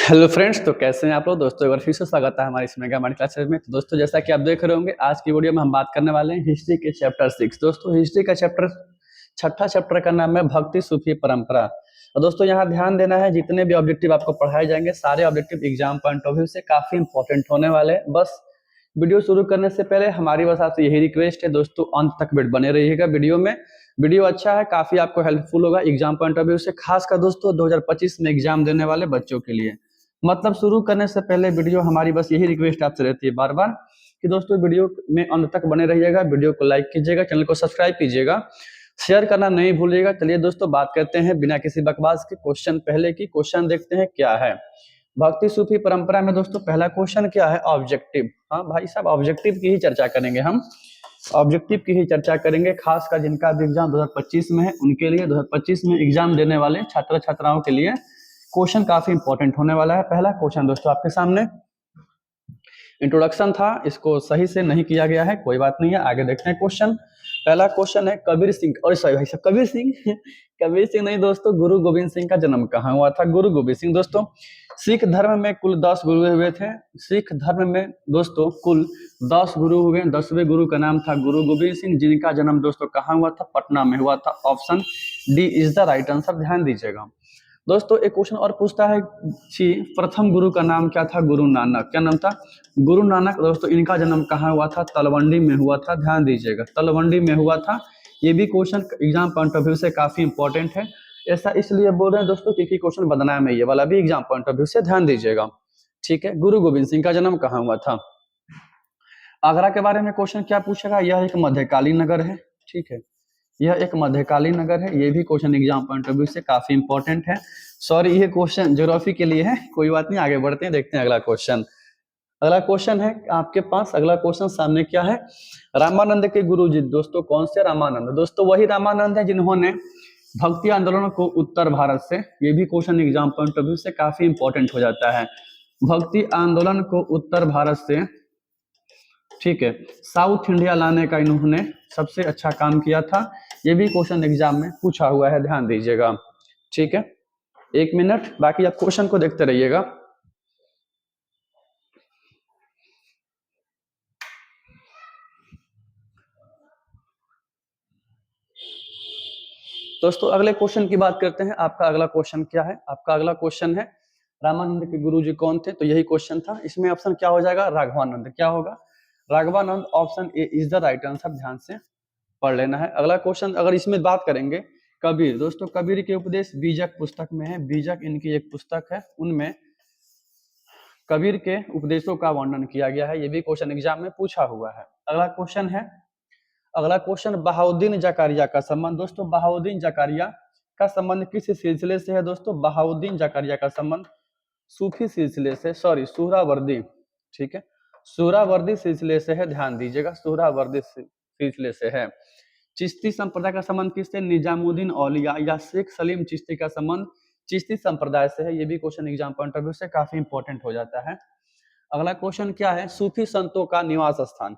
Hello friends, तो कैसे हैं आप लोग। दोस्तों एक बार फिर से स्वागत है हमारे इस मेगा मनी क्लासेस में। तो दोस्तों जैसा कि आप देख रहे होंगे, आज की वीडियो में हम बात करने वाले हैं हिस्ट्री के चैप्टर 6। दोस्तों हिस्ट्री का चैप्टर छठा चैप्टर का नाम है भक्ति सूफी परंपरा। और दोस्तों यहाँ ध्यान देना है, जितने भी ऑब्जेक्टिव आपको पढ़ाए जाएंगे सारे objective exam point of view से काफी इंपॉर्टेंट होने वाले हैं। बस वीडियो शुरू करने से पहले हमारी बस आपसे यही रिक्वेस्ट है दोस्तों, अंत तक बने रहिएगा वीडियो में। वीडियो अच्छा है, काफी आपको हेल्पफुल होगा एग्जाम पॉइंट ऑफ व्यू से, खासकर दोस्तों 2025 में एग्जाम देने वाले बच्चों के लिए। मतलब शुरू करने से पहले वीडियो हमारी बस यही रिक्वेस्ट आपसे रहती है बार बार कि दोस्तों वीडियो में अंत तक बने रहिएगा, वीडियो को लाइक कीजिएगा, चैनल को सब्सक्राइब कीजिएगा, शेयर करना नहीं भूलिएगा। चलिए दोस्तों बात करते हैं बिना किसी बकवास के क्वेश्चन पहले की। क्वेश्चन देखते हैं क्या है। भक्ति सूफी परंपरा में दोस्तों पहला क्वेश्चन क्या है, ऑब्जेक्टिव। हाँ भाई साहब, ऑब्जेक्टिव की ही चर्चा करेंगे हम, ऑब्जेक्टिव की ही चर्चा करेंगे, खासकर जिनका भी एग्जाम 2025 में है उनके लिए, 2025 में एग्जाम देने वाले छात्र छात्राओं के लिए क्वेश्चन काफी इंपॉर्टेंट होने वाला है। पहला क्वेश्चन दोस्तों आपके सामने इंट्रोडक्शन था, इसको सही से नहीं किया गया है, कोई बात नहीं है, आगे देखते हैं क्वेश्चन। पहला क्वेश्चन है कबीर सिंह, और सॉरी भाई साहब कबीर सिंह कबीर सिंह नहीं दोस्तों, गुरु गोविंद सिंह का जन्म कहाँ हुआ था। गुरु गोविंद सिंह दोस्तों, सिख धर्म में कुल 10 गुरु हुए थे। सिख धर्म में दोस्तों कुल 10 गुरु हुए। 10वें गुरु का नाम था गुरु गोविंद सिंह, जिनका जन्म दोस्तों कहाँ हुआ था, पटना में हुआ था। Option D is the right answer, ध्यान दीजिएगा। दोस्तों एक क्वेश्चन और पूछता है कि प्रथम गुरु का नाम क्या था। गुरु नानक, क्या नाम था, गुरु नानक। दोस्तों इनका जन्म कहाँ हुआ था, तलवंडी में हुआ था, ध्यान दीजिएगा, तलवंडी में हुआ था। ये भी question exam point of view से काफी इंपॉर्टेंट है। ऐसा इसलिए बोल रहे हैं दोस्तों क्योंकि क्वेश्चन बदनाम है, ये वाला भी एग्जाम पॉइंट ऑफ व्यू से, ध्यान दीजिएगा। ठीक है, गुरु गोविंद सिंह का जन्म कहाँ हुआ था। आगरा के बारे में क्वेश्चन क्या पूछेगा, यह एक मध्यकालीन नगर है। ठीक है, यह एक मध्यकालीन नगर है, ये भी question exam point of view से काफी इंपॉर्टेंट है। सॉरी ये क्वेश्चन ज्योग्राफी के लिए है, कोई बात नहीं, आगे बढ़ते हैं, देखते हैं अगला क्वेश्चन। अगला क्वेश्चन है आपके पास, अगला क्वेश्चन सामने क्या है, रामानंद के गुरुजी। दोस्तों कौन से रामानंद, दोस्तों वही रामानंद है जिन्होंने भक्ति आंदोलन को उत्तर भारत से, ये भी question exam point of view से काफी इंपॉर्टेंट हो जाता है, भक्ति आंदोलन को उत्तर भारत से, ठीक है, साउथ इंडिया लाने का इन्होंने सबसे अच्छा काम किया था। ये भी क्वेश्चन एग्जाम में पूछा हुआ है, ध्यान दीजिएगा। ठीक है, एक मिनट, बाकी आप क्वेश्चन को देखते रहिएगा। दोस्तों अगले क्वेश्चन की बात करते हैं। आपका अगला क्वेश्चन क्या है, आपका अगला क्वेश्चन है रामानंद के गुरुजी कौन थे, तो यही क्वेश्चन था। इसमें ऑप्शन क्या हो जाएगा, राघवानंद। क्या होगा, Raghavanand. Option A is the right answer, ध्यान से पढ़ लेना है। अगला क्वेश्चन, अगर इसमें बात करेंगे कबीर, दोस्तों कबीर के उपदेश बीजक पुस्तक में है, बीजक इनकी एक पुस्तक है, उनमें कबीर के उपदेशों का वर्णन किया गया है। ये भी क्वेश्चन एग्जाम में पूछा हुआ है। अगला क्वेश्चन है, अगला क्वेश्चन बहाउद्दीन जकारिया का संबंध। दोस्तों बहाउद्दीन जकारिया का संबंध किस सिलसिले से है, दोस्तों बहाउद्दीन जकारिया का संबंध सूफी सिलसिले से, सॉरी सुहरावर्दी, ठीक है, सुहरावर्दी सिलसिले से है, ध्यान दीजिएगा, सुहरावर्दी सिलसिले से है। चिश्ती संप्रदाय का संबंध किससे, निजामुद्दीन औलिया या शेख सलीम चिश्ती का संबंध चिश्ती संप्रदाय से है। ये भी question exam point of view से काफी इंपॉर्टेंट हो जाता है। अगला क्वेश्चन क्या है, सूफी संतों का निवास स्थान।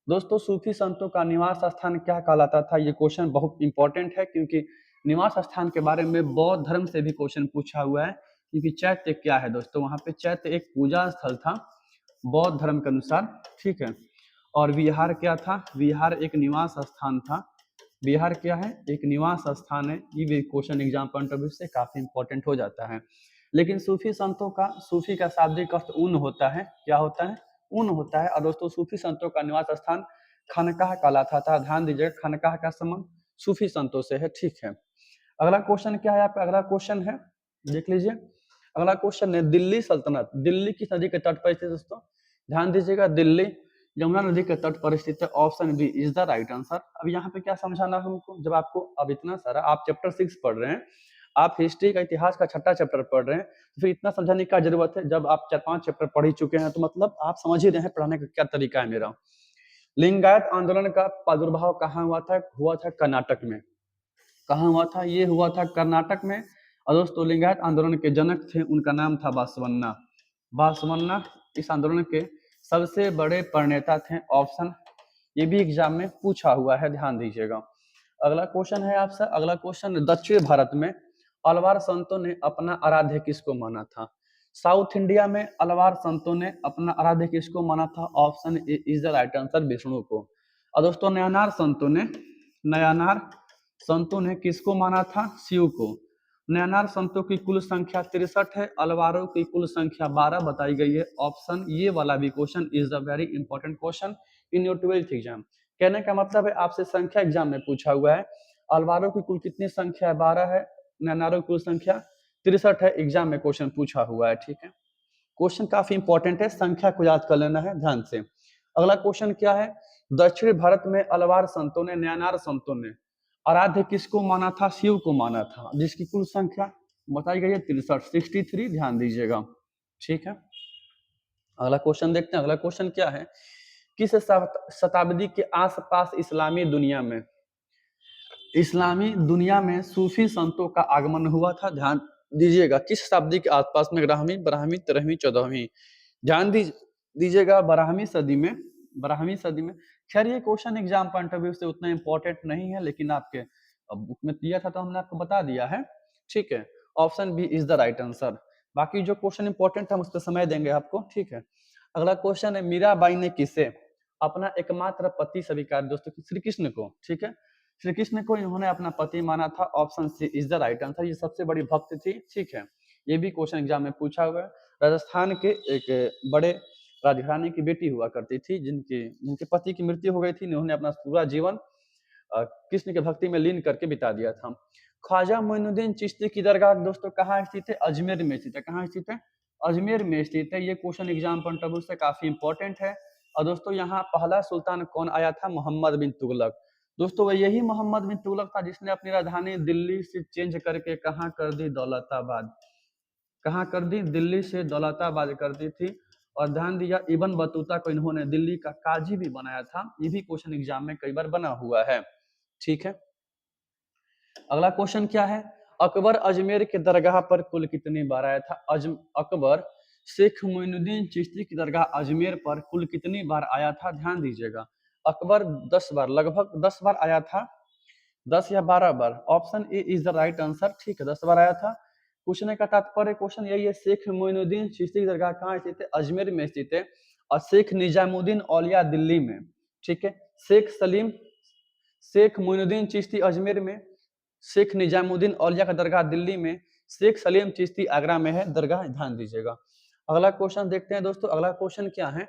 दोस्तों सूफी संतों का निवास स्थान क्या कहलाता था, ये क्वेश्चन बहुत इंपॉर्टेंट है क्योंकि निवास स्थान के बारे में बौद्ध धर्म से भी क्वेश्चन पूछा हुआ है। क्योंकि चैत्य क्या है दोस्तों, वहां पे चैत्य एक पूजा स्थल था बौद्ध धर्म के अनुसार, ठीक है। और विहार क्या था, विहार एक निवास स्थान था। विहार क्या है, एक निवास स्थान है। ये भी question exam point of view से काफी इंपॉर्टेंट हो जाता है। लेकिन सूफी संतों का, सूफी का शाब्दिक अर्थ ऊन होता है, क्या होता है, ऊन होता है। और दोस्तों सूफी संतों का निवास स्थान खानकाह कहलाता था, ध्यान दीजिएगा, खानकाह का संबंध सूफी संतों से है, ठीक है। अगला क्वेश्चन क्या है आपका, अगला क्वेश्चन है, देख लीजिए, अगला क्वेश्चन है दिल्ली सल्तनत, दिल्ली किस नदी के तट पर स्थित है दोस्तों, ध्यान दीजिएगा, दिल्ली यमुना नदी के तट पर स्थित है। Option B is the right answer. अब यहाँ पे क्या समझाना है हमको, जब आपको अब इतना सारा आप चैप्टर 6 पढ़ रहे हैं, आप हिस्ट्री का इतिहास का छठा चैप्टर पढ़ रहे हैं, तो फिर इतना समझाने की क्या जरूरत है, जब आप 4-5 चैप्टर पढ़ ही चुके हैं, तो मतलब आप समझ ही रहे हैं पढ़ाने का क्या तरीका है मेरा। लिंगायत आंदोलन का प्रादुर्भाव कहाँ हुआ था कर्नाटक में। कहाँ हुआ था, ये हुआ था कर्नाटक में। और दोस्तों लिंगायत आंदोलन के जनक थे, उनका नाम था बासवन्ना। बासवन्ना इस आंदोलन के सबसे बड़े प्रणेता थे। ऑप्शन ये भी एग्जाम में पूछा हुआ है, ध्यान दीजिएगा। अगला क्वेश्चन है आपसे, अगला क्वेश्चन, दक्षिण भारत में अलवार संतों ने अपना आराध्य किसको माना था। साउथ इंडिया में अलवार संतों ने अपना आराध्य किसको माना था? Option A is the right answer, Vishnu को। और दोस्तों नयानार संतों ने किसको माना था? शिव को। नयानार संतों की कुल संख्या 63 है, अलवारों की कुल संख्या 12 बताई गई है। ऑप्शन ये वाला भी question is the very important question in your 12th exam. कहने का मतलब है आपसे संख्या एग्जाम में पूछा हुआ है। अलवारों की कुल कितनी संख्या है? 12 है। नयानारों की कुल संख्या 63 है। एग्जाम में क्वेश्चन पूछा हुआ है, ठीक है। क्वेश्चन काफी इंपॉर्टेंट है, संख्या को याद कर लेना है ध्यान से। अगला क्वेश्चन क्या है? दक्षिण भारत में अलवार संतों ने, नयानार संतों ने आराध्य किसको माना था? शिव को माना था, जिसकी कुल संख्या बताई गई है 63, 63, ध्यान दीजिएगा, ठीक है। अगला क्वेश्चन देखते हैं। अगला क्वेश्चन क्या है? किस शताब्दी के आसपास इस्लामी दुनिया में सूफी संतों का आगमन हुआ था? ध्यान दीजिएगा, किस शताब्दी के आसपास में? 11वीं, 12वीं, 13वीं, 14वीं। ध्यान दीजिएगा, 12वीं सदी में। खैर ये question exam point of view से उतना इंपॉर्टेंट नहीं है, लेकिन आपके बुक में दिया था तो हमने आपको बता दिया है, ठीक है। Option B is the right answer. बाकी जो क्वेश्चन इंपॉर्टेंट है हम उस पर समय देंगे आपको, ठीक है। अगला क्वेश्चन है, मीराबाई ने किसे अपना एकमात्र पति स्वीकार? दोस्तों श्री कृष्ण को, ठीक है। श्री कृष्ण को इन्होंने अपना पति माना था। Option C is the right answer. ये सबसे बड़ी भक्त थी, ठीक है। ये भी क्वेश्चन एग्जाम में पूछा हुआ है। राजस्थान के एक बड़े राजघराने की बेटी हुआ करती थी, जिनके पति की मृत्यु हो गई थी। इन्होंने अपना पूरा जीवन कृष्ण के भक्ति में लीन करके बिता दिया था। ख्वाजा मोइनुद्दीन चिश्ती की दरगाह दोस्तों कहाँ स्थित है? अजमेर में स्थित है। कहाँ स्थित है? अजमेर में स्थित है। ये question exam point of view से काफी इंपॉर्टेंट है। और दोस्तों यहाँ पहला सुल्तान कौन आया था? मोहम्मद बिन तुगलक। दोस्तों यही मोहम्मद बिन तुगलक था जिसने अपनी राजधानी दिल्ली से चेंज करके कहाँ कर दी? दौलताबाद। कहाँ कर दी? दिल्ली से दौलताबाद कर दी थी। और ध्यान दिया, इब्न बतूता को इन्होंने दिल्ली का काजी भी बनाया था। ये भी क्वेश्चन एग्जाम में कई बार बना हुआ है, ठीक है। अगला क्वेश्चन क्या है? अकबर अजमेर के दरगाह पर कुल कितनी बार आया था? अकबर शेख मोइनुद्दीन चिश्ती की दरगाह अजमेर पर कुल कितनी बार आया था? ध्यान दीजिएगा, अकबर 10 बार, लगभग 10 बार आया था, 10 या 12 बार। Option A is the right answer, ठीक है, 10 बार आया था। पूछने का तात्पर्य क्वेश्चन यही है, शेख मोइनुद्दीन चिश्ती की दरगाह कहाँ स्थित है? अजमेर में स्थित है। और शेख निजामुद्दीन औलिया दिल्ली में, ठीक है। शेख मोइनुद्दीन चिश्ती अजमेर में, शेख निजामुद्दीन औलिया का दरगाह दिल्ली में, शेख सलीम चिश्ती आगरा में है दरगाह, ध्यान दीजिएगा। अगला क्वेश्चन देखते हैं दोस्तों। अगला क्वेश्चन क्या है?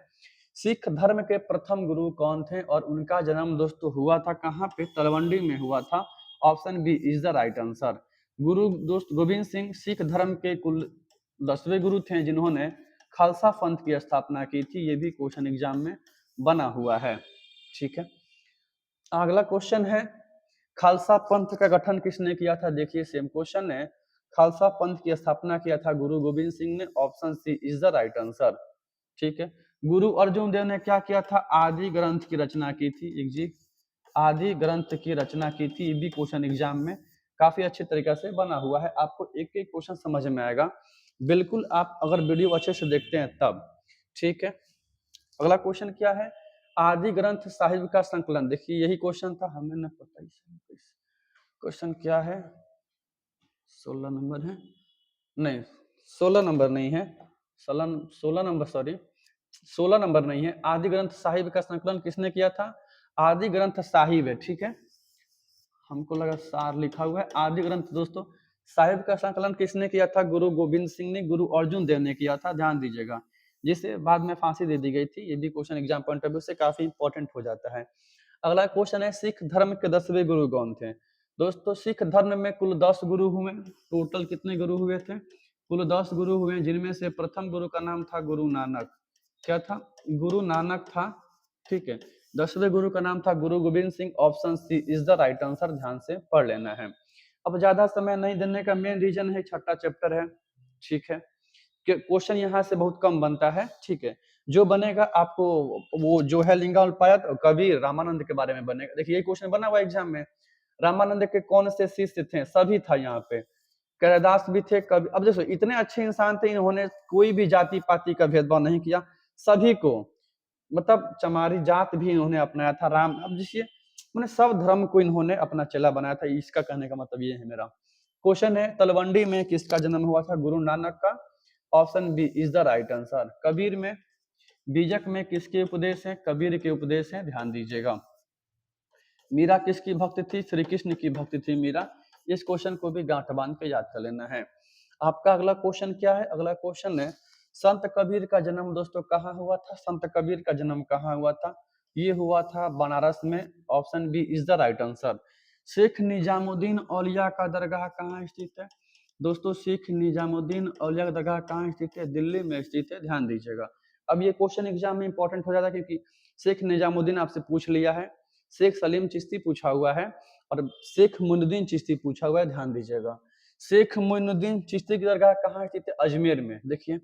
सिख धर्म के प्रथम गुरु कौन थे और उनका जन्म दोस्तों हुआ था कहाँ पे? तलवंडी में हुआ था। Option B is the right answer. Guru दोस्त गोविंद सिंह सिख धर्म के कुल 10वें गुरु थे जिन्होंने खालसा पंथ की स्थापना की थी। ये भी क्वेश्चन एग्जाम में बना हुआ है, ठीक है। अगला क्वेश्चन है, खालसा पंथ का गठन किसने किया था? देखिए सेम क्वेश्चन है। खालसा पंथ की स्थापना किया था गुरु गोविंद सिंह ने। Option C is the right answer, ठीक है। गुरु अर्जुन देव ने क्या किया था? आदि ग्रंथ की रचना की थी। एक जी आदि ग्रंथ की रचना की थी। ये भी क्वेश्चन एग्जाम में काफी अच्छे तरीके से बना हुआ है। आपको एक एक क्वेश्चन समझ में आएगा, बिल्कुल आप अगर वीडियो अच्छे से देखते हैं तब, ठीक है। अगला क्वेश्चन क्या है? आदि ग्रंथ साहिब का संकलन, देखिए यही क्वेश्चन था, हमें न पता ही। क्वेश्चन क्या है? 16 नंबर है? नहीं, 16 नंबर नहीं है। 16 नंबर, सॉरी, 16 नंबर नहीं है। आदि ग्रंथ साहिब का संकलन किसने किया था? आदि ग्रंथ साहिब है, ठीक है। हमको लगा सार लिखा हुआ है। आदि ग्रंथ दोस्तों साहिब का संकलन किसने किया था? गुरु गोविंद सिंह ने, गुरु अर्जुन देव ने किया था, ध्यान दीजिएगा, जिसे बाद में फांसी दे दी गई थी। ये भी question exam point of view से काफी इंपॉर्टेंट हो जाता है। अगला क्वेश्चन है, सिख धर्म के 10वें गुरु कौन थे? दोस्तों सिख धर्म में कुल 10 गुरु हुए। टोटल कितने गुरु हुए थे? कुल 10 गुरु हुए, जिनमें से प्रथम गुरु का नाम था गुरु नानक। क्या था? गुरु नानक था, ठीक है। 10वें गुरु का नाम था Guru Gobind Singh. Option C is the right answer, ध्यान से पढ़ लेना है। अब ज्यादा समय नहीं देने का मेन रीजन है छठा चैप्टर है, ठीक है। क्वेश्चन यहाँ से बहुत कम बनता है, ठीक है। जो बनेगा आपको वो जो है लिंगानुपात कबीर रामानंद के बारे में बनेगा। देखिए ये क्वेश्चन बना हुआ एग्जाम में। रामानंद के कौन से शिष्य थे? सभी था यहाँ पे। कैलादास भी थे, कभी, अब देखो इतने अच्छे इंसान थे, इन्होंने कोई भी जाति पाति का भेदभाव नहीं किया, सभी को, मतलब चमारी जात भी इन्होंने अपनाया था। राम, अब जिससे मैंने सब धर्म को इन्होंने अपना चेला बनाया था। इसका कहने का मतलब ये है मेरा। क्वेश्चन है, तलवंडी में किसका जन्म हुआ था? गुरु नानक का। Option B is the right answer. Kabir में बीजक में किसके उपदेश हैं? कबीर के उपदेश हैं, ध्यान दीजिएगा। मीरा किसकी भक्त थी? श्री कृष्ण की भक्त थी मीरा। इस क्वेश्चन को भी गांठ बांध के याद कर लेना है। आपका अगला क्वेश्चन क्या है? अगला क्वेश्चन है संत कबीर का जन्म दोस्तों कहाँ हुआ था? संत कबीर का जन्म कहाँ हुआ था? ये हुआ था बनारस में। Option B is the right answer. Sheikh Nizamuddin Auliya का दरगाह कहाँ स्थित है? दोस्तों शेख निजामुद्दीन औलिया का दरगाह कहाँ स्थित है? दिल्ली में स्थित है, ध्यान दीजिएगा। अब ये क्वेश्चन एग्जाम में इंपॉर्टेंट हो जाता है क्योंकि शेख निजामुद्दीन आपसे पूछ लिया है, शेख सलीम चिश्ती पूछा हुआ है और शेख मोइनुद्दीन चिश्ती पूछा हुआ है, ध्यान दीजिएगा। शेख मोइनुद्दीन चिश्ती की दरगाह कहाँ स्थित है? अजमेर में। देखिए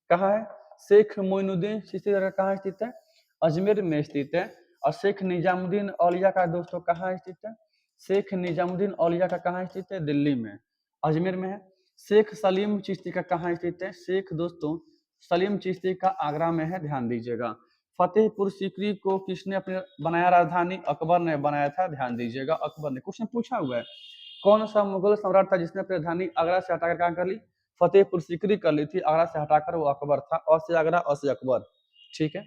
कहाँ है शेख मोइनुद्दीन चिश्ती की दरगाह, कहाँ स्थित है? अजमेर में स्थित है। और शेख निजामुद्दीन औलिया का दोस्तों कहाँ स्थित है? शेख निजामुद्दीन औलिया का कहाँ स्थित है? दिल्ली में, अजमेर में है। शेख सलीम चिश्ती का कहाँ स्थित है? शेख दोस्तों सलीम चिश्ती का आगरा में है, ध्यान दीजिएगा। फतेहपुर सीकरी को किसने अपने बनाया राजधानी? अकबर ने बनाया था, ध्यान दीजिएगा। अकबर ने क्वेश्चन पूछा हुआ है कौन सा मुगल सम्राट था जिसने अपनी राजधानी आगरा से हटाकर क्या कर ली? फतेहपुर सीकरी कर ली थी, आगरा से हटाकर वो अकबर था। और से आगरा, और से अकबर, ठीक है।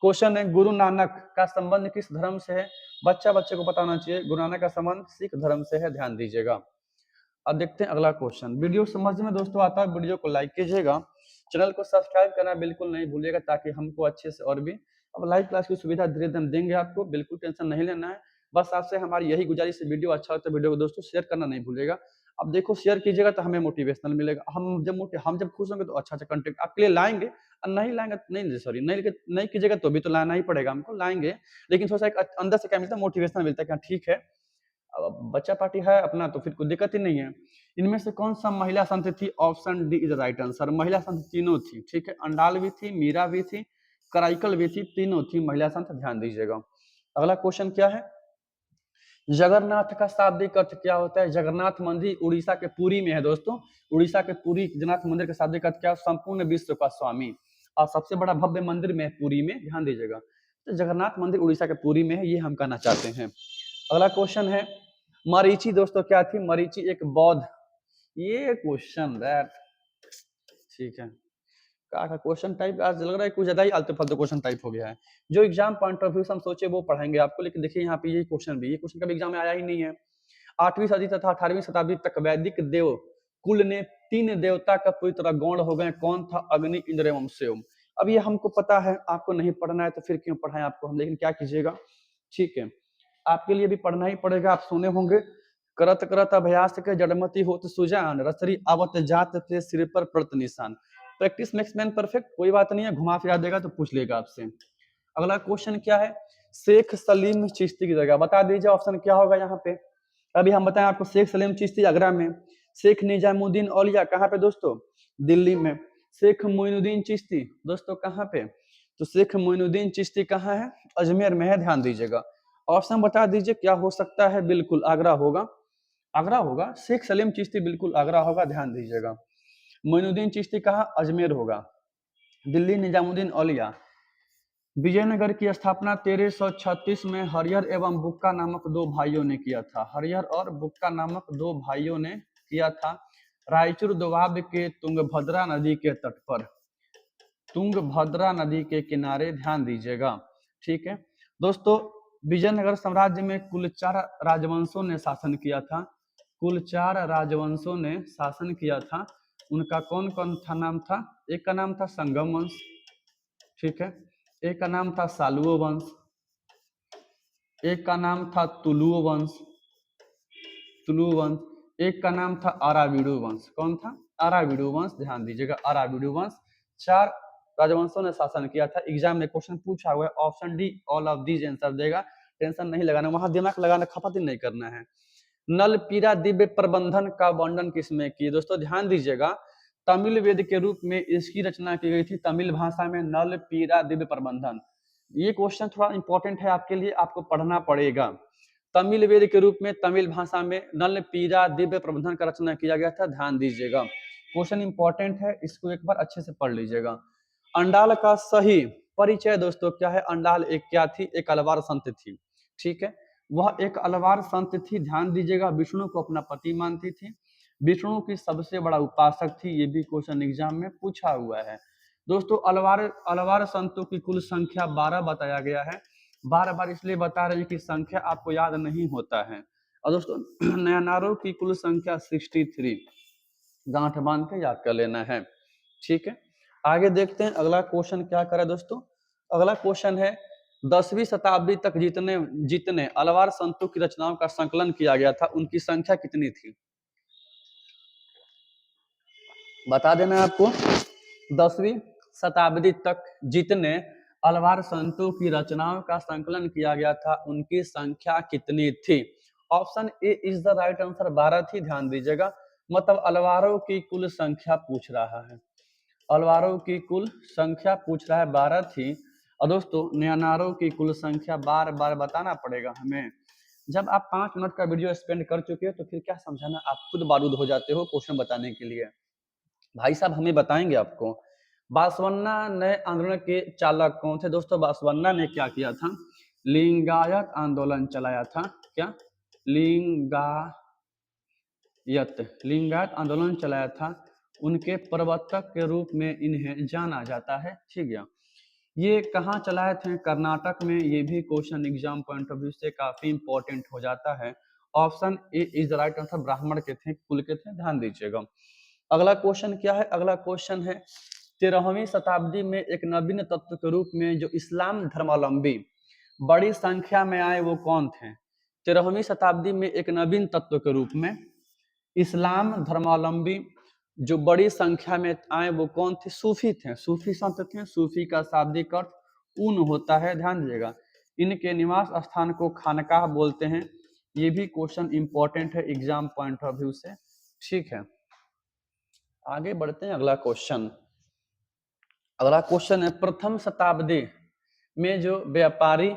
क्वेश्चन है गुरु नानक का संबंध किस धर्म से है? बच्चे को बताना चाहिए गुरु नानक का संबंध सिख धर्म से है, ध्यान दीजिएगा। अब देखते हैं अगला क्वेश्चन। वीडियो समझ में दोस्तों आता है वीडियो को लाइक कीजिएगा, चैनल को सब्सक्राइब करना बिल्कुल नहीं भूलिएगा ताकि हमको अच्छे से और भी अब लाइव क्लास की सुविधा धीरे धीरे देंगे आपको, बिल्कुल टेंशन नहीं लेना है। बस आपसे हमारी यही गुजारिश है, वीडियो अच्छा हो तो वीडियो को दोस्तों शेयर करना नहीं भूलिएगा। अब देखो शेयर कीजिएगा तो हमें मोटिवेशनल मिलेगा, हम जब खुश होंगे तो अच्छा अच्छा कंटेंट आपके लिए लाएंगे। और नहीं लाएंगे नहीं, सॉरी नहीं कीजिएगा तो भी तो लाना ही पड़ेगा हमको, लाएंगे लेकिन थोड़ा सा एक अंदर से क्या मिलता है? मोटिवेशन मिलता है कि हाँ ठीक है अब बच्चा पार्टी है अपना तो फिर कोई दिक्कत ही नहीं है। इनमें से कौन सा महिला संत थी? Option D is right answer. महिला संत तीनों थी, ठीक है। अंडाल भी थी, मीरा भी थी, कराइकल भी थी, तीनों थी महिला संत, ध्यान दीजिएगा। अगला क्वेश्चन क्या है? जगन्नाथ का शाब्दिक अर्थ क्या होता है? जगन्नाथ मंदिर उड़ीसा के पुरी में है दोस्तों। उड़ीसा के पुरी जगन्नाथ मंदिर का शाब्दिक अर्थ क्या है? संपूर्ण विश्व का स्वामी। और सबसे बड़ा भव्य मंदिर में है पुरी में, ध्यान दीजिएगा। तो जगन्नाथ मंदिर उड़ीसा के पुरी में है, ये हम कहना चाहते हैं। अगला क्वेश्चन है मरीचि दोस्तों क्या थी? मरीचि एक बौद्ध, ये क्वेश्चन दैट, ठीक है। का क्वेश्चन टाइप आज लग रहा है कुछ ज्यादा ही आलतू फालतू क्वेश्चन टाइप हो गया है। जो एग्जाम पॉइंट ऑफ व्यू से हम सोचे वो पढ़ाएंगे आपको, लेकिन देखिए यहाँ पे ये क्वेश्चन कभी एग्जाम में आया ही नहीं है। 8वीं सदी तथा 18वीं शताब्दी तक वैदिक देव कुल ने 3 देवता का पूरी तरह गौण हो गए। कौन था? अग्नि, इंद्र एवं शिव। अब ये हमको पता है, आपको नहीं पढ़ना है तो फिर क्यों पढ़ाएं आपको हम, लेकिन क्या कीजिएगा, ठीक है आपके लिए भी पढ़ना ही पड़ेगा। आप सुने होंगे करत करत अभ्यास के जड़मती होत सुजान, रसरी आवत जात ते सिर पर प्रत निशान। प्रैक्टिस मेक्स मैन परफेक्ट, कोई बात नहीं है, घुमा फिरा देगा तो पूछ लेगा आपसे। अगला क्वेश्चन क्या है? शेख सलीम चिश्ती की जगह बता दीजिए, ऑप्शन क्या होगा यहाँ पे? अभी हम बताएं आपको, शेख सलीम चिश्ती आगरा में, शेख निजामुद्दीन औलिया कहाँ पे दोस्तों? दिल्ली में, शेख मोइनुद्दीन चिश्ती दोस्तों कहाँ पे? तो शेख मोइनुद्दीन चिश्ती कहाँ है? अजमेर में है, ध्यान दीजिएगा। ऑप्शन बता दीजिए क्या हो सकता है? बिल्कुल आगरा होगा, आगरा होगा। शेख सलीम चिश्ती बिल्कुल आगरा होगा, ध्यान दीजिएगा। मोइनुद्दीन चिश्ती कहाँ? अजमेर होगा। दिल्ली निजामुद्दीन औलिया। विजयनगर की स्थापना 1336 में हरिहर एवं बुक्का नामक दो भाइयों ने किया था। हरिहर और बुक्का नामक दो भाइयों ने किया था। रायचूर दोआब के तुंगभद्रा नदी के तट पर, तुंगभद्रा नदी के किनारे, ध्यान दीजिएगा, ठीक है दोस्तों। विजयनगर साम्राज्य में कुल 4 राजवंशों ने शासन किया था। कुल 4 राजवंशों ने शासन किया था। उनका कौन कौन था नाम था? एक का नाम था संगम वंश, ठीक है। एक का नाम था सालुओ वंश, एक का नाम था तुलुओ वंश, तुलु वंश, एक का नाम था आराविडु वंश। कौन था? आराविडु वंश, ध्यान दीजिएगा, आराविडु वंश। 4 राजवंशों ने शासन किया था। एग्जाम में क्वेश्चन पूछा हुआ है, option D all of these answer देगा, टेंशन नहीं लगाना, वहां दिमाग लगाना, खपत ही नहीं करना है। नल पीरा दिव्य प्रबंधन का वर्णन किसमें किए? दोस्तों ध्यान दीजिएगा, तमिल वेद के रूप में इसकी रचना की गई थी, तमिल भाषा में, नल पीरा दिव्य प्रबंधन। ये क्वेश्चन थोड़ा इंपॉर्टेंट है आपके लिए, आपको पढ़ना पड़ेगा। तमिल वेद के रूप में तमिल भाषा में नल पीरा दिव्य प्रबंधन का रचना किया गया था, ध्यान दीजिएगा। क्वेश्चन इंपॉर्टेंट है, इसको एक बार अच्छे से पढ़ लीजिएगा। अंडाल का सही परिचय दोस्तों क्या है? अंडाल एक क्या थी? एक अलवार संत थी, ठीक है। वह एक अलवार संत थी, ध्यान दीजिएगा। विष्णु को अपना पति मानती थी। विष्णु की सबसे बड़ा उपासक थी, ये भी क्वेश्चन एग्जाम में पूछा हुआ है। दोस्तों अलवार संतों की कुल संख्या 12 बताया गया है। बार बार इसलिए बता रहे हैं कि संख्या आपको याद नहीं होता है। और दोस्तों नयनारों की कुल संख्या 63, गांठ बांध के याद कर लेना है। ठीक है, आगे देखते हैं अगला क्वेश्चन क्या करा दोस्तों। अगला क्वेश्चन है 10वीं शताब्दी तक जितने जितने अलवार संतों की रचनाओं का संकलन किया गया था उनकी संख्या कितनी थी, बता देना आपको। 10वीं शताब्दी तक जितने अलवार संतों की रचनाओं का संकलन किया गया था उनकी संख्या कितनी थी। Option A is the right answer 12 थी, ध्यान दीजिएगा। मतलब अलवारों की कुल संख्या पूछ रहा है, अलवारों की कुल संख्या पूछ रहा है, 12 थी। और दोस्तों नयनारों की कुल संख्या बार बार बताना पड़ेगा हमें। जब आप 5 मिनट का वीडियो स्पेंड कर चुके हो तो फिर क्या समझाना, आप खुद बारूद हो जाते हो क्वेश्चन बताने के लिए। भाई साहब हमें बताएंगे आपको। बासवन्ना नए आंदोलन के चालक कौन थे दोस्तों। बासवन्ना ने क्या किया था, लिंगायत आंदोलन चलाया था। क्या, लिंगायत आंदोलन चलाया था। उनके प्रवर्तक के रूप में इन्हें जाना जाता है। ठीक है, ये कहाँ चलाए थे, कर्नाटक में। ये भी question exam point of view से काफी इंपॉर्टेंट हो जाता है। Option A is the right answer, ब्राह्मण के थे, कुल के थे, ध्यान दीजिएगा। अगला क्वेश्चन क्या है, अगला क्वेश्चन है 13वीं शताब्दी में एक नवीन तत्व के रूप में जो इस्लाम धर्मावलंबी बड़ी संख्या में आए वो कौन थे। 13वीं शताब्दी में एक नवीन तत्व के रूप में इस्लाम धर्मावलंबी जो बड़ी संख्या में आए वो कौन थे, सूफी थे, सूफी संत थे। सूफी का शाब्दिक अर्थ ऊन होता है, ध्यान दीजिएगा। इनके निवास स्थान को खानकाह बोलते हैं। ये भी क्वेश्चन इंपॉर्टेंट है एग्जाम पॉइंट ऑफ व्यू से। ठीक है, आगे बढ़ते हैं। अगला क्वेश्चन है प्रथम शताब्दी में जो व्यापारी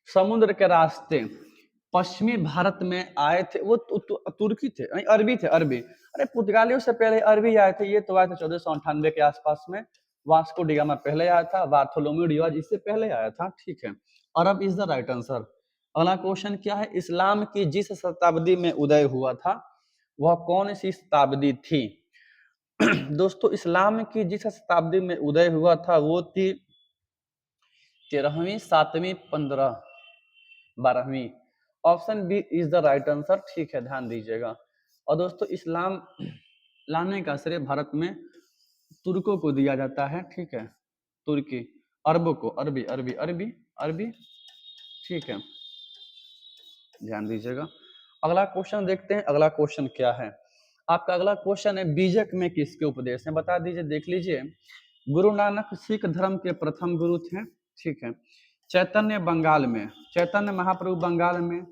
समुद्र के रास्ते पश्चिमी भारत में आए थे वो तुर्की थे, अरबी थे, अरबी। अरे पुर्तगालियों से पहले अरबी आए थे, ये तो आए थे 1498 के आसपास में। वास्को डी गामा पहले आया था, बार्थोलोम्यू डियाज इससे पहले आया था। ठीक है, अरब इज द राइट आंसर। अगला क्वेश्चन क्या है, इस्लाम की जिस शताब्दी में उदय हुआ था वह कौन सी शताब्दी थी। दोस्तों इस्लाम की जिस शताब्दी में उदय हुआ था वो थी 13वीं, 7वीं, 15, 12वीं। Option B is the right answer. ठीक है, ध्यान दीजिएगा। और दोस्तों इस्लाम लाने का श्रेय भारत में तुर्कों को दिया जाता है। ठीक है, तुर्की, अरबों को, अरबी अरबी अरबी अरबी। ठीक है, ध्यान दीजिएगा। अगला क्वेश्चन देखते हैं, अगला क्वेश्चन क्या है आपका। अगला क्वेश्चन है बीजक में किसके उपदेश है, बता दीजिए, देख लीजिए। गुरु नानक सिख धर्म के प्रथम गुरु थे। ठीक है, चैतन्य बंगाल में, चैतन्य महाप्रभु बंगाल में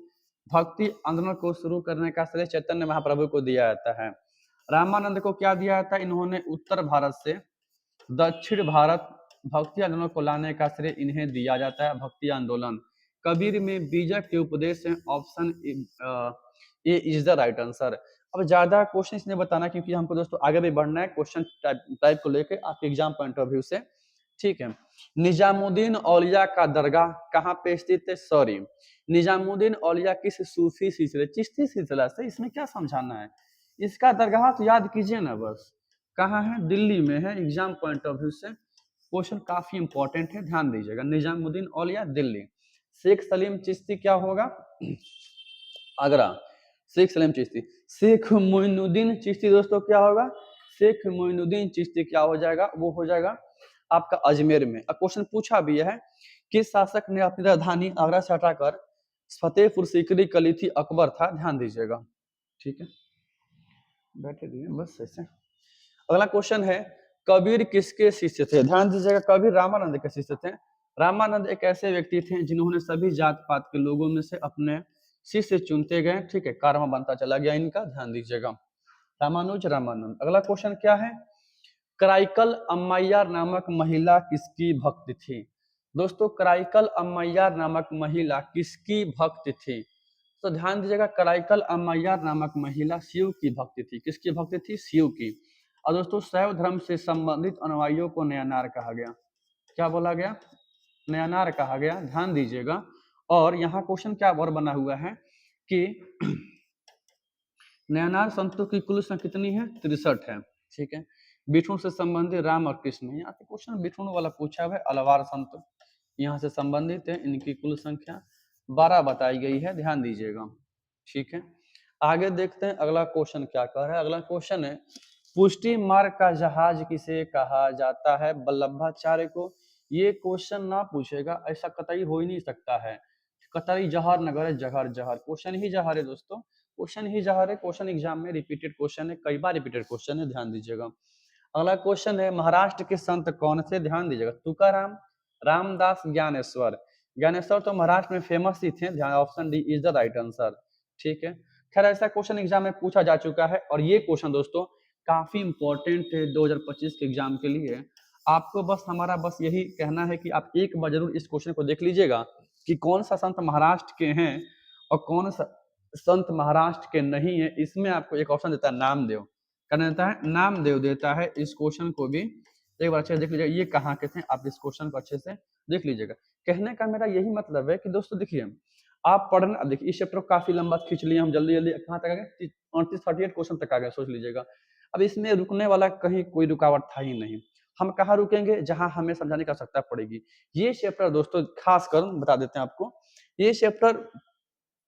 भक्ति आंदोलन को शुरू करने का श्रेय चैतन्य महाप्रभु को दिया जाता है। रामानंद को क्या दिया जाता है, इन्होंने उत्तर भारत से दक्षिण भारत भक्ति आंदोलन को लाने का श्रेय इन्हें दिया जाता है, भक्ति आंदोलन। कबीर में बीजक के उपदेश है, option A is the right answer. अब ज्यादा क्वेश्चन इसने बताना क्योंकि हमको दोस्तों आगे भी बढ़ना है क्वेश्चन टाइप को लेकर आपके एग्जाम पॉइंट ऑफ व्यू से। ठीक है, निजामुद्दीन औलिया का दरगाह कहाँ पे स्थित है, सॉरी निजामुद्दीन औलिया किस सूफी सिलसिले, चिश्ती सिलसिला से, इसमें क्या समझाना है। इसका दरगाह तो याद कीजिए ना बस, कहाँ है, दिल्ली में है। एग्जाम पॉइंट ऑफ व्यू से क्वेश्चन काफी इंपॉर्टेंट है, ध्यान दीजिएगा। निजामुद्दीन औलिया दिल्ली। शेख सलीम चिश्ती क्या होगा, आगरा। शेख सलीम चिश्ती। शेख मोइनुद्दीन चिश्ती दोस्तों क्या होगा, शेख मोइनुद्दीन चिश्ती क्या हो जाएगा, वो हो जाएगा आपका अजमेर में। अब क्वेश्चन पूछा भी है किस शासक ने अपनी राजधानी आगरा से हटाकर फतेहपुर सीकरी कर ली थी, अकबर था, ध्यान दीजिएगा। ठीक है, बैठे रहिए बस ऐसे। अगला क्वेश्चन है कबीर किसके शिष्य थे, ध्यान दीजिएगा। कबीर रामानंद के शिष्य थे। रामानंद एक ऐसे व्यक्ति थे जिन्होंने सभी जात पात के लोगों में से अपने शिष्य चुनते गए। ठीक है, कर्म बनता चला गया इनका, ध्यान दीजिएगा। रामानंद। अगला क्वेश्चन क्या है, कराइकल अम्मैयार नामक महिला किसकी भक्त थी। दोस्तों कराइकल अम्मैयार नामक महिला किसकी भक्त थी, तो ध्यान दीजिएगा। कराइकल अम्मैयार नामक महिला शिव की भक्त थी, किसकी भक्त थी, शिव की। और दोस्तों शैव धर्म से संबंधित अनुयायियों को नयानार कहा गया, क्या बोला गया, नयानार कहा गया, ध्यान दीजिएगा। और यहाँ क्वेश्चन क्या और बना हुआ है कि नयनार संतों की कुल संख्या कितनी है? 63 है। ठीक है। बिठूर से संबंधित राम और कृष्ण, यहाँ से क्वेश्चन बिठूर वाला पूछा हुआ है। अलवार संत यहाँ से संबंधित है, इनकी कुल संख्या 12 बताई गई है, ध्यान दीजिएगा। ठीक है, आगे देखते हैं अगला क्वेश्चन क्या कह रहा है। अगला क्वेश्चन है, पुष्टि मार्ग का जहाज किसे कहा जाता है? वल्लभाचार्य को। ये क्वेश्चन ना पूछेगा, ऐसा कतई हो ही नहीं सकता है। कतई जहर नगर है, जहर जहर, क्वेश्चन ही जहर है दोस्तों, क्वेश्चन ही जहर है। क्वेश्चन एग्जाम में रिपीटेड क्वेश्चन है, कई बार रिपीटेड क्वेश्चन है, ध्यान दीजिएगा। अगला क्वेश्चन है, महाराष्ट्र के संत कौन से? ध्यान दीजिएगा, तुकाराम, रामदास, ज्ञानेश्वर। ज्ञानेश्वर तो महाराष्ट्र में फेमस ही थे, ध्यान, option D is the right answer. ठीक है, खैर ऐसा क्वेश्चन एग्जाम में पूछा जा चुका है, और ये क्वेश्चन दोस्तों काफी इंपॉर्टेंट है 2025 के एग्जाम के लिए। आपको बस हमारा बस यही कहना है कि आप एक बार जरूर इस क्वेश्चन को देख लीजिएगा कि कौन सा संत महाराष्ट्र के हैं और कौन सा संत महाराष्ट्र के नहीं है। इसमें आपको एक ऑप्शन देता है नामदेव, क्या देता है? नामदेव देता है। इस क्वेश्चन को भी एक बार अच्छे से देख लीजिएगा, ये कहाँ के थे, आप इस क्वेश्चन को अच्छे से देख लीजिएगा। कहने का मेरा यही मतलब है कि दोस्तों देखिए, आप पढ़ना, अब देखिए इस चैप्टर को काफी लंबा खींच लिए हम, जल्दी जल्दी कहाँ तक आ गए? 38 क्वेश्चन तक आ गए, सोच लीजिएगा। अब इसमें रुकने वाला कहीं कोई रुकावट था ही नहीं। हम कहाँ रुकेंगे? जहां हमें समझाने की आवश्यकता पड़ेगी। ये चैप्टर दोस्तों खास कर बता देते हैं आपको, ये चैप्टर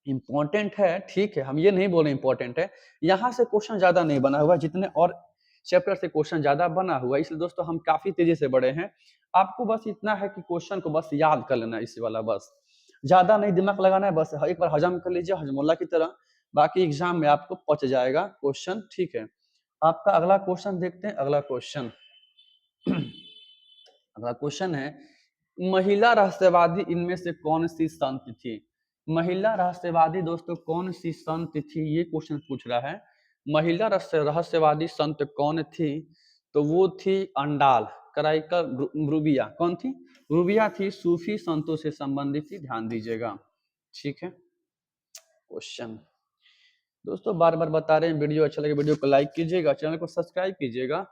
इंपॉर्टेंट है, ठीक है, हम ये नहीं बोले इंपॉर्टेंट है, यहाँ से क्वेश्चन ज्यादा नहीं बना हुआ, जितने और चैप्टर से क्वेश्चन ज्यादा बना हुआ, इसलिए दोस्तों हम काफी तेजी से बढ़े हैं। आपको बस इतना है कि क्वेश्चन को बस याद कर लेना, इसी वाला बस, ज्यादा नहीं दिमाग लगाना है, बस एक बार हजम कर लीजिए हजमुल्ला की तरह, बाकी एग्जाम में आपको पच जाएगा क्वेश्चन। ठीक है, आपका अगला क्वेश्चन देखते हैं। अगला क्वेश्चन अगला क्वेश्चन है, महिला रहस्यवादी इनमें से कौन सी संत थी? महिला रहस्यवादी दोस्तों कौन सी संत थी, ये क्वेश्चन पूछ रहा है। महिला रहस्यवादी संत कौन थी? तो वो थी अंडाल कराइकर रूबिया। कौन थी? रूबिया थी, सूफी संतों से संबंधित थी, ध्यान दीजिएगा। ठीक है, क्वेश्चन दोस्तों बार बार बता रहे हैं, वीडियो अच्छा लगे वीडियो को लाइक कीजिएगा, चैनल को सब्सक्राइब कीजिएगा,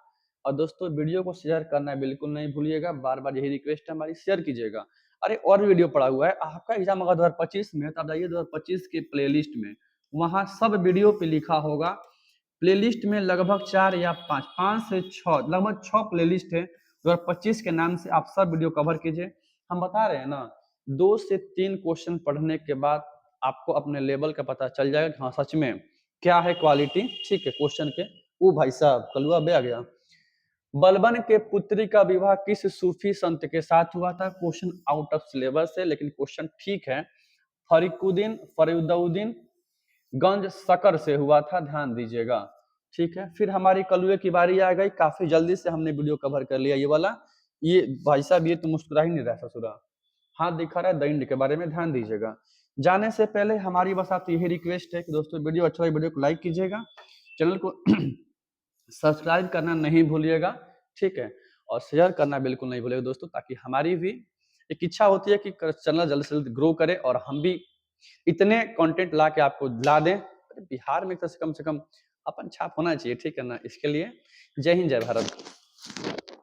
और दोस्तों वीडियो को शेयर करना बिल्कुल नहीं भूलिएगा, बार बार यही रिक्वेस्ट है हमारी, शेयर कीजिएगा। अरे और भी वीडियो पड़ा हुआ है, आपका एग्जाम अगर 2025 में, तो आप जाइए 2025 के प्लेलिस्ट में, वहां सब वीडियो पे लिखा होगा। प्लेलिस्ट में लगभग 4 या 5 से 6, लगभग 6 प्लेलिस्ट है 2025 के नाम से, आप सब वीडियो कवर कीजिए। हम बता रहे हैं ना, 2 से 3 क्वेश्चन पढ़ने के बाद आपको अपने लेवल का पता चल जाएगा कि हाँ सच में क्या है क्वालिटी। ठीक है, क्वेश्चन के, ओ भाई साहब कलुआ बे आ गया। बलबन के पुत्री का विवाह किस सूफी संत के साथ हुआ था? क्वेश्चन आउट ऑफ सिलेबस है, लेकिन क्वेश्चन ठीक है। फरीदुद्दीन गंज शकर से हुआ था, ध्यान दीजिएगा। ठीक है, फिर हमारी कलुए की बारी आ गई, काफी जल्दी से हमने वीडियो कवर कर लिया ये वाला। ये भाई साहब ये तो मुस्कुरा ही नहीं रहा ससुरा, हाथ दिखा रहा है दैंड के बारे में, ध्यान दीजिएगा। जाने से पहले हमारी बस आपसे यही रिक्वेस्ट है कि दोस्तों वीडियो अच्छा लगे वीडियो को लाइक कीजिएगा, चैनल को सब्सक्राइब करना नहीं भूलिएगा। ठीक है, और शेयर करना बिल्कुल नहीं भूलिएगा दोस्तों, ताकि हमारी भी एक इच्छा होती है कि चैनल जल्द से जल्द ग्रो करे और हम भी इतने कंटेंट ला के आपको ला दें। बिहार में तो से कम अपन छाप होना चाहिए, ठीक है ना। इसके लिए जय हिंद जय भारत।